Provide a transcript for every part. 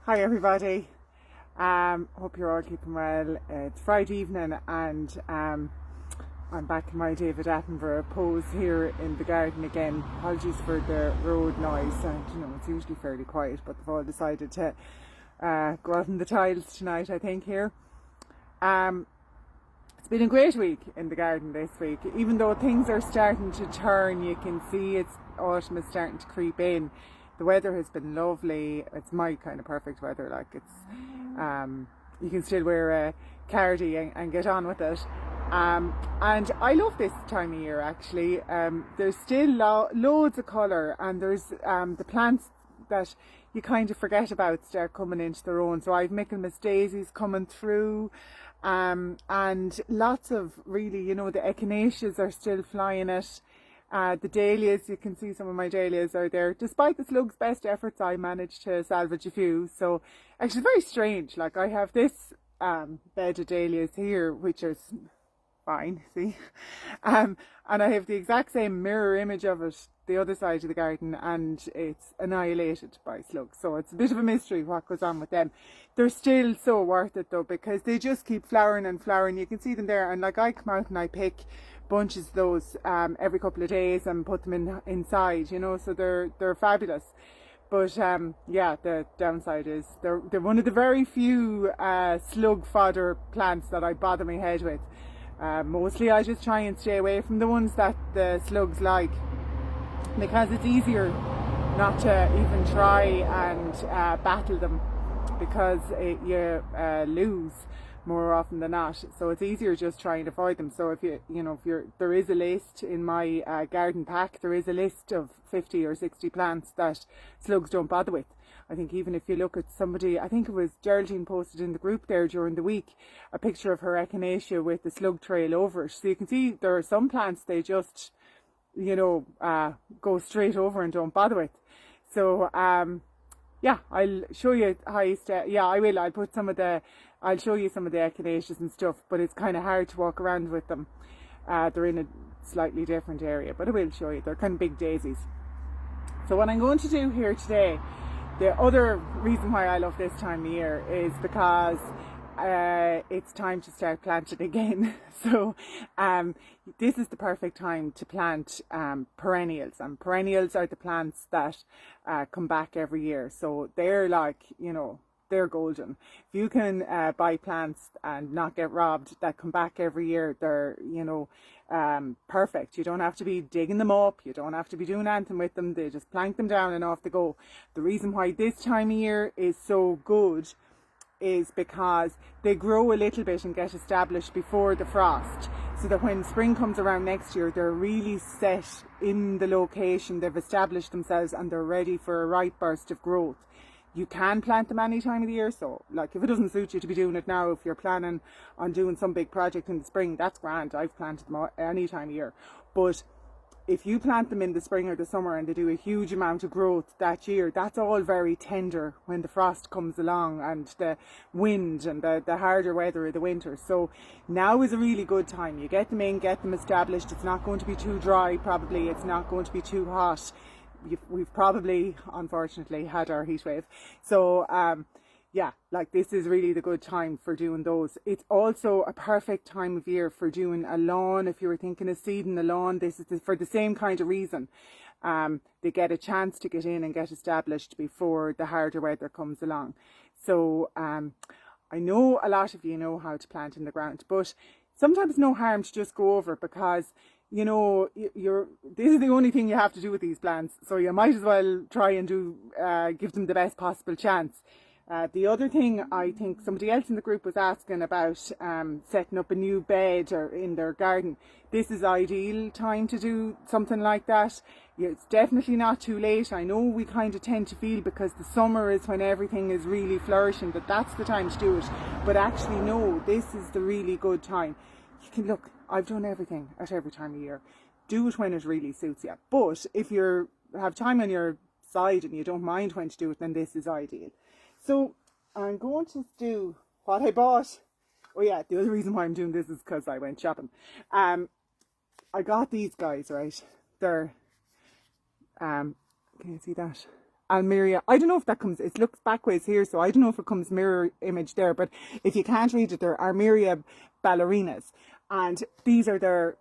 Hi everybody. Hope you're all keeping well. It's Friday evening and I'm back in my David Attenborough pose here in the garden again. Apologies for the road noise, and it's usually fairly quiet, but they've all decided to go out on the tiles tonight, I think, here. It's been a great week in the garden this week. Even though things are starting to turn, you can see autumn is starting to creep in. The weather has been lovely. It's my kind of perfect weather. Like you can still wear a cardi and get on with it. And I love this time of year actually. There's still loads of colour, and there's the plants that you kind of forget about start coming into their own. So I've Michaelmas daisies coming through, and lots of really, the echinaceas are still flying it. The dahlias, you can see some of my dahlias are there. Despite the slug's best efforts, I managed to salvage a few. So actually very strange. Like I have this bed of dahlias here, which is fine, see? And I have the exact same mirror image of it the other side of the garden, and it's annihilated by slugs. So it's a bit of a mystery what goes on with them. They're still so worth it though, because they just keep flowering and flowering. You can see them there, and like I come out and I pick bunches of those every couple of days and put them inside, so they're fabulous. But yeah, the downside is they're one of the very few slug fodder plants that I bother my head with. Mostly I just try and stay away from the ones that the slugs like, because it's easier not to even try and battle them, because you lose more often than not. So it's easier just trying to avoid them. So if there is a list in my garden pack, there is a list of 50 or 60 plants that slugs don't bother with. I think even if you look at somebody, I think it was Geraldine posted in the group there during the week, a picture of her echinacea with the slug trail over it. So you can see there are some plants they just, go straight over and don't bother with. So yeah, I'll show you I will. I'll show you some of the echinaceas and stuff, but it's kind of hard to walk around with them. They're in a slightly different area, but I will show you. They're kind of big daisies. So what I'm going to do here today, the other reason why I love this time of year is because it's time to start planting again. So this is the perfect time to plant perennials, and perennials are the plants that come back every year. So they're like, they're golden. If you can buy plants and not get robbed that come back every year, they're perfect. You don't have to be digging them up, you don't have to be doing anything with them. They just plank them down and off they go. The reason why this time of year is so good is because they grow a little bit and get established before the frost, so that when spring comes around next year, they're really set in the location, they've established themselves, and they're ready for a right burst of growth. You can plant them any time of the year, so like if it doesn't suit you to be doing it now, if you're planning on doing some big project in the spring, that's grand. I've planted them any time of year. But if you plant them in the spring or the summer and they do a huge amount of growth that year, that's all very tender when the frost comes along and the wind and the harder weather of the winter. So now is a really good time. You get them in, get them established. It's not going to be too dry, probably. It's not going to be too hot. We've probably, unfortunately, had our heat wave. So yeah, like this is really the good time for doing those. It's also a perfect time of year for doing a lawn. If you were thinking of seeding a lawn, this is for the same kind of reason. They get a chance to get in and get established before the harder weather comes along. So I know a lot of you know how to plant in the ground, but sometimes no harm to just go over, because this is the only thing you have to do with these plants, so you might as well try and give them the best possible chance. The other thing, I think somebody else in the group was asking about setting up a new bed or in their garden. This is ideal time to do something like that. It's definitely not too late. I know we kind of tend to feel, because the summer is when everything is really flourishing, that's the time to do it. But actually no, this is the really good time. You can look, I've done everything at every time of year. Do it when it really suits you. But if you have time on your side and you don't mind when to do it, then this is ideal. So I'm going to do what I bought. Oh yeah, the other reason why I'm doing this is because I went shopping. I got these guys, right? They're, can you see that? Almeria. I don't know if that comes, it looks backwards here, so I don't know if it comes mirror image there, but if you can't read it, they're Almeria ballerinas. And these are their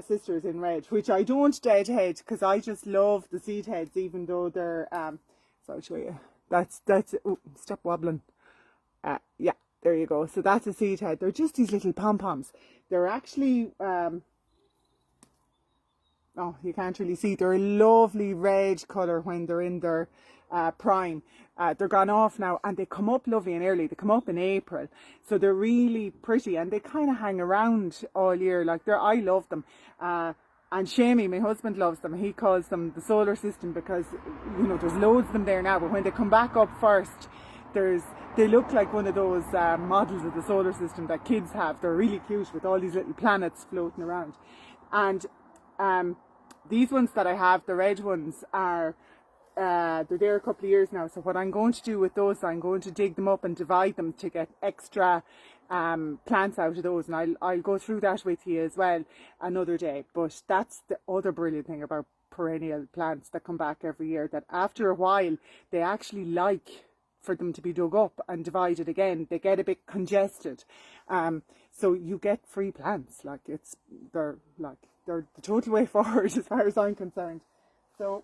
sisters in red, which I don't deadhead because I just love the seed heads, even though they're, so I'll show you. That's, oh, stop wobbling. Yeah, there you go. So that's a seed head. They're just these little pom-poms. They're actually, oh, you can't really see. They're a lovely red colour when they're in their prime. They're gone off now, and they come up lovely and early. They come up in April, so they're really pretty, and they kind of hang around all year. Like I love them. And Shamey, my husband, loves them. He calls them the solar system because, you know, there's loads of them there now. But when they come back up first, they look like one of those models of the solar system that kids have. They're really cute with all these little planets floating around. And these ones that I have, the red ones, are they're there a couple of years now. So what I'm going to do with those, I'm going to dig them up and divide them to get extra plants out of those, and I'll go through that with you as well another day. But that's the other brilliant thing about perennial plants that come back every year, that after a while they actually like for them to be dug up and divided again. They get a bit congested, so you get free plants. Like they're the total way forward as far as I'm concerned. So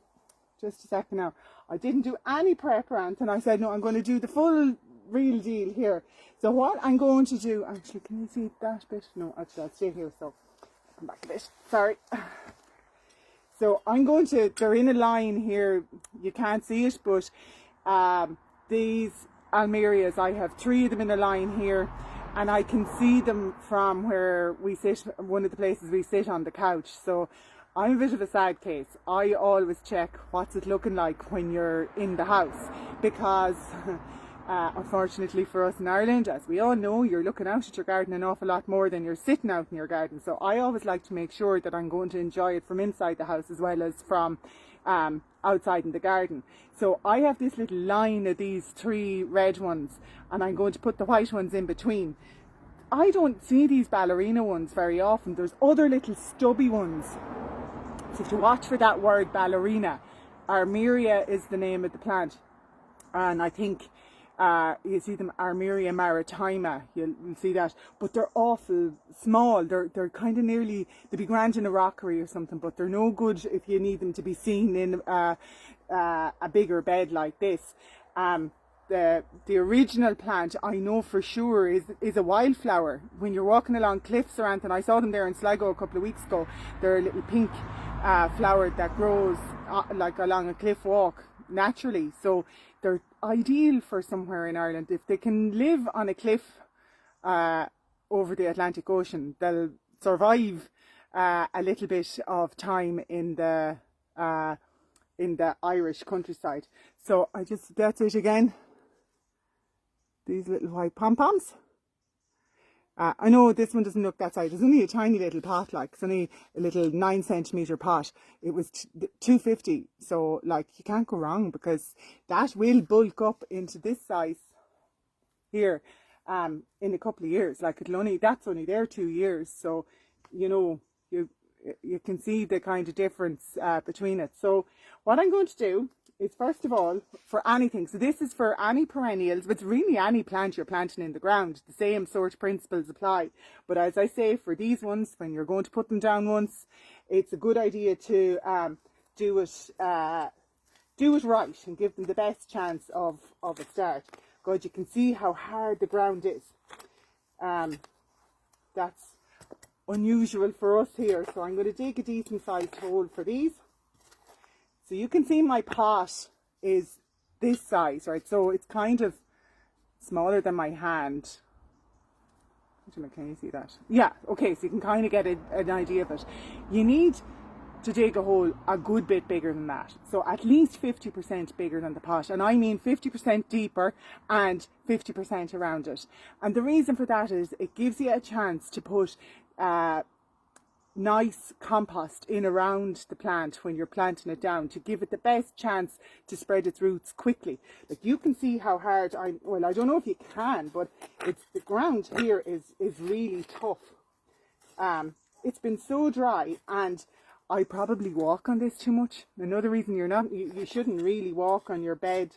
just a second now, I didn't do any prep around, and I said no, I'm going to do the full real deal here. So what I'm going to do, actually, can you see that bit? No, actually I'll stay here, so I'll come back a bit, sorry. So I'm going to, they're in a line here, you can't see it, but these Almerias, I have 3 of them in a line here, and I can see them from where we sit, one of the places we sit on the couch. So I'm a bit of a sad case. I always check what's it looking like when you're in the house, because unfortunately for us in Ireland, as we all know, you're looking out at your garden an awful lot more than you're sitting out in your garden. So I always like to make sure that I'm going to enjoy it from inside the house as well as from outside in the garden. So I have this little line of these 3 red ones, and I'm going to put the white ones in between. I don't see these ballerina ones very often. There's other little stubby ones. So to watch for that word ballerina. Armeria is the name of the plant, and I think you see them, Armeria maritima, you'll see that, but they're awful small. They're kind of nearly, they'd be grand in a rockery or something, but they're no good if you need them to be seen in a bigger bed like this. The original plant, I know for sure, is a wildflower. When you're walking along cliffs or anything, I saw them there in Sligo a couple of weeks ago. They're a little pink flower that grows like along a cliff walk naturally. So they're ideal for somewhere in Ireland. If they can live on a cliff over the Atlantic Ocean, they'll survive a little bit of time in the Irish countryside. So that's it again. These little white pom-poms. I know this one doesn't look that size. It's only a tiny little pot, like it's only a little 9 centimetre pot. It was $2.50, so like you can't go wrong, because that will bulk up into this size here in a couple of years. Like that's only there 2 years, so you know you can see the kind of difference between it. So what I'm going to do is, first of all, for anything, so this is for any perennials, but it's really any plant you're planting in the ground. The same sort of principles apply. But as I say, for these ones, when you're going to put them down once, it's a good idea to do it right and give them the best chance of a start. God, you can see how hard the ground is. That's unusual for us here. So I'm going to dig a decent sized hole for these. So you can see my pot is this size, right? So it's kind of smaller than my hand. Can you see that? Yeah, okay, so you can kind of get an idea of it. You need to dig a hole a good bit bigger than that. So at least 50% bigger than the pot. And I mean 50% deeper and 50% around it. And the reason for that is it gives you a chance to put nice compost in around the plant when you're planting it down, to give it the best chance to spread its roots quickly. Like you can see how hard I don't know if you can, but the ground here is really tough. It's been so dry, and I probably walk on this too much. Another reason you shouldn't really walk on your bed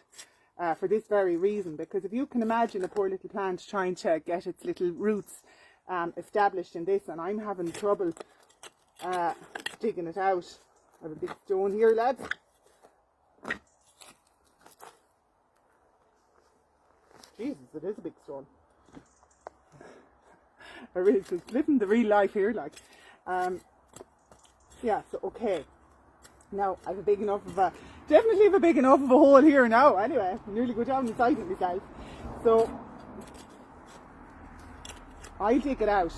for this very reason, because if you can imagine a poor little plant trying to get its little roots established in this, and I'm having trouble digging it out. I have a big stone here, lads. Jesus, it is a big stone. I really just living the real life here, like. Yeah, so okay. Now I have a big enough of a, definitely have a big enough of a hole here now. Anyway, I'm nearly go down inside it myself. So I'll dig it out.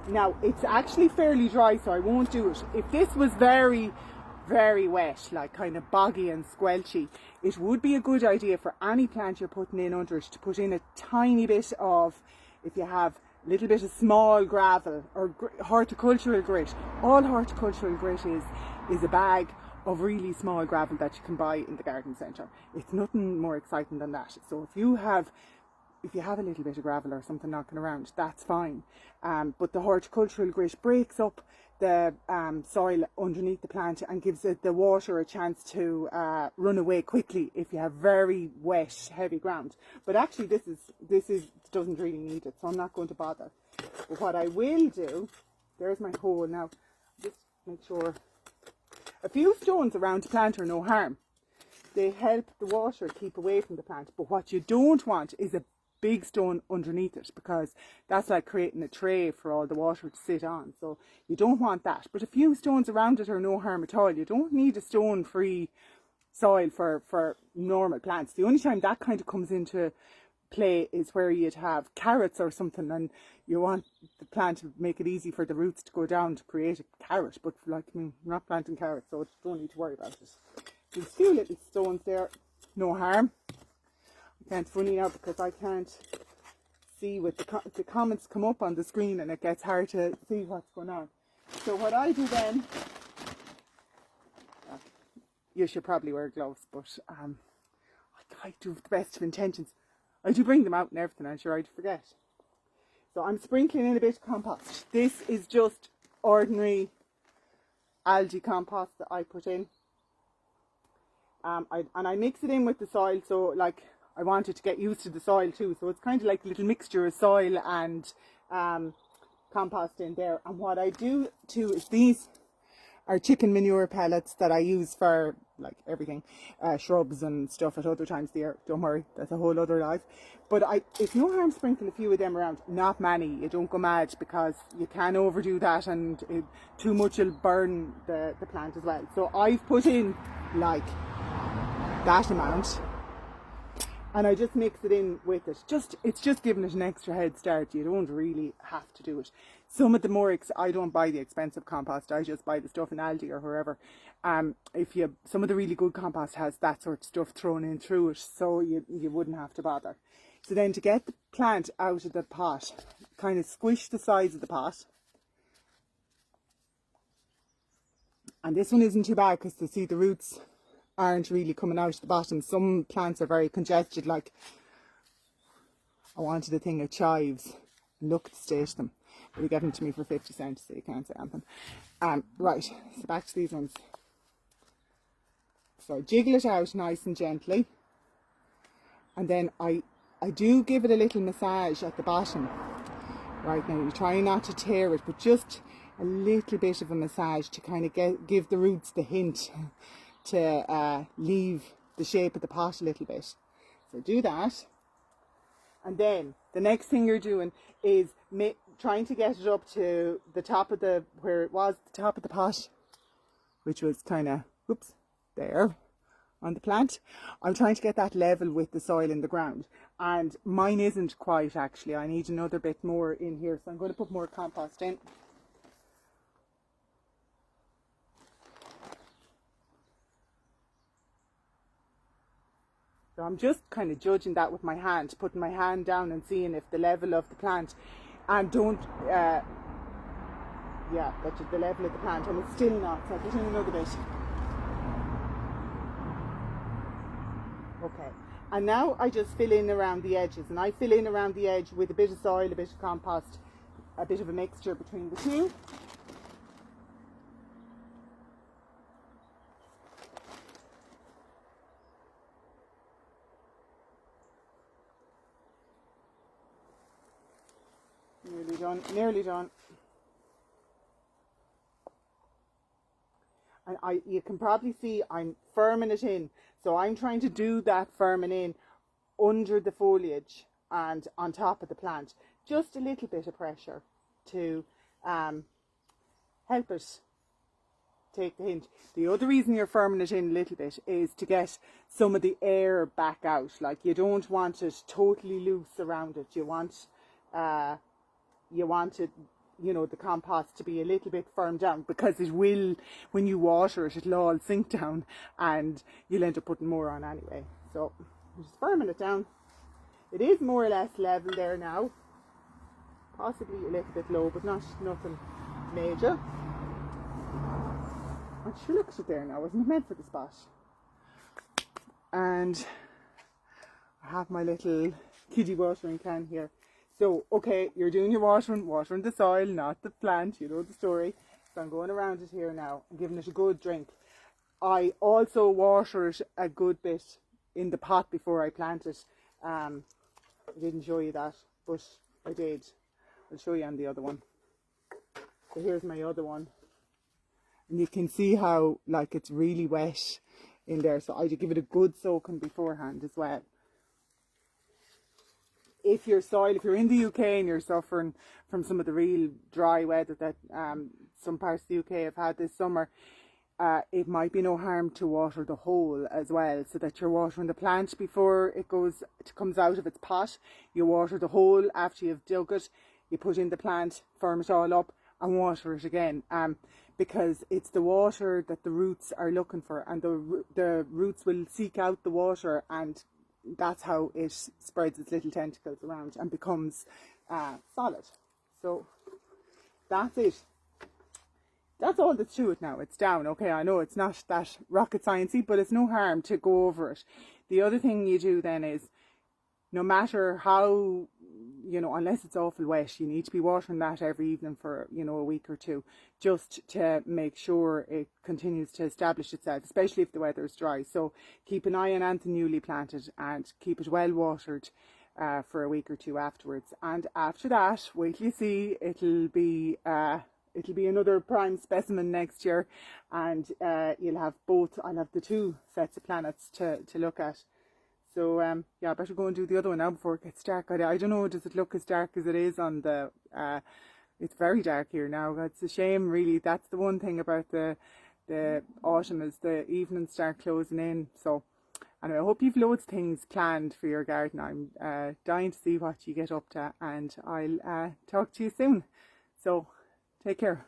Now it's actually fairly dry, so I won't do it. If this was very, very wet, like kind of boggy and squelchy, it would be a good idea for any plant you're putting in under it to put in a tiny bit of, if you have a little bit of small gravel or horticultural grit. All horticultural grit is a bag of really small gravel that you can buy in the garden centre. It's nothing more exciting than that. So if you have a little bit of gravel or something knocking around, that's fine. But the horticultural grit breaks up the soil underneath the plant and gives it the water a chance to run away quickly if you have very wet, heavy ground. But actually this doesn't really need it, so I'm not going to bother. But what I will do, there's my hole now, just make sure. A few stones around the plant are no harm. They help the water keep away from the plant. But what you don't want is a big stone underneath it, because that's like creating a tray for all the water to sit on. So you don't want that. But a few stones around it are no harm at all. You don't need a stone-free soil for normal plants. The only time that kind of comes into play is where you'd have carrots or something, and you want the plant to make it easy for the roots to go down to create a carrot. But like, I mean, we're not planting carrots, so don't need to worry about it. There's a few little stones there, no harm. It's funny now because I can't see what the comments come up on the screen, and it gets hard to see what's going on. So what I do then, you should probably wear gloves, but I do with the best of intentions. I do bring them out and everything, I'm sure I'd forget. So I'm sprinkling in a bit of compost. This is just ordinary algae compost that I put in. I mix it in with the soil, so like, I want it to get used to the soil too. So it's kind of like a little mixture of soil and compost in there. And what I do too is, these are chicken manure pellets that I use for like everything, shrubs and stuff at other times of the year. Don't worry, that's a whole other life. But it's no harm sprinkling a few of them around. Not many, you don't go mad, because you can overdo that and too much will burn the plant as well. So I've put in like that amount, and I just mix it in with it. It's just giving it an extra head start. You don't really have to do it. Some of the more, I don't buy the expensive compost. I just buy the stuff in Aldi or wherever. Some of the really good compost has that sort of stuff thrown in through it, so you wouldn't have to bother. So then to get the plant out of the pot, kind of squish the sides of the pot. And this one isn't too bad because to see the roots aren't really coming out at the bottom. Some plants are very congested, like I wanted a thing of chives. Look at the state of them. But you get them to me for 50 cents, so you can't say anything. Right, so back to these ones. So I jiggle it out nice and gently. And then I do give it a little massage at the bottom. Right, now you try not to tear it, but just a little bit of a massage to kind of give the roots the hint to leave the shape of the pot a little bit. So do that. And then the next thing you're doing is trying to get it up to the top of where it was, the top of the pot, which was kind of, oops, there on the plant. I'm trying to get that level with the soil in the ground. And mine isn't quite, actually. I need another bit more in here. So I'm going to put more compost in. So I'm just kind of judging that with my hand, putting my hand down and seeing if the level of the plant, and don't, that's the level of the plant, and it's still not, so I'll put in another bit. Okay, and now I just fill in around the edges, and I fill in around the edge with a bit of soil, a bit of compost, a bit of a mixture between the two. Nearly done, nearly done. And you can probably see I'm firming it in. So I'm trying to do that firming in under the foliage and on top of the plant. Just a little bit of pressure to help it take the hint. The other reason you're firming it in a little bit is to get some of the air back out. Like, you don't want it totally loose around it. You want it, you know, the compost to be a little bit firmed down, because it will, when you water it, it'll all sink down and you'll end up putting more on anyway. So I'm just firming it down. It is more or less level there now. Possibly a little bit low, but nothing major. And sure, look at it there now. Wasn't it meant for the spot? And I have my little kiddie watering can here. So, okay, you're doing your watering the soil, not the plant. You know the story. So I'm going around it here now and giving it a good drink. I also water it a good bit in the pot before I plant it. I didn't show you that, but I did. I'll show you on the other one. So here's my other one. And you can see how, like, it's really wet in there. So I did give it a good soaking beforehand as well. If you're in the UK and you're suffering from some of the real dry weather that some parts of the UK have had this summer, it might be no harm to water the whole as well, so that you're watering the plant before it comes out of its pot. You water the whole after you've dug it. You put in the plant, firm it all up, and water it again. Because it's the water that the roots are looking for, and the roots will seek out the water, and that's how it spreads its little tentacles around and becomes solid. So that's it. That's all that's to it now. It's down. Okay, I know it's not that rocket sciencey, but it's no harm to go over it. The other thing you do then is, no matter how, you know, unless it's awful wet, you need to be watering that every evening for, you know, a week or two, just to make sure it continues to establish itself, especially if the weather is dry. So keep an eye on anything newly planted and keep it well watered for a week or two afterwards. And after that, wait till you see, it'll be another prime specimen next year, and you'll have both. I'll have the two sets of planets to look at. So yeah, I better go and do the other one now before it gets dark. I don't know, does it look as dark as it is on the it's very dark here now. It's a shame, really. That's the one thing about the autumn, is the evenings start closing in. So anyway, I hope you've loads of things planned for your garden. I'm dying to see what you get up to, and I'll talk to you soon. So take care.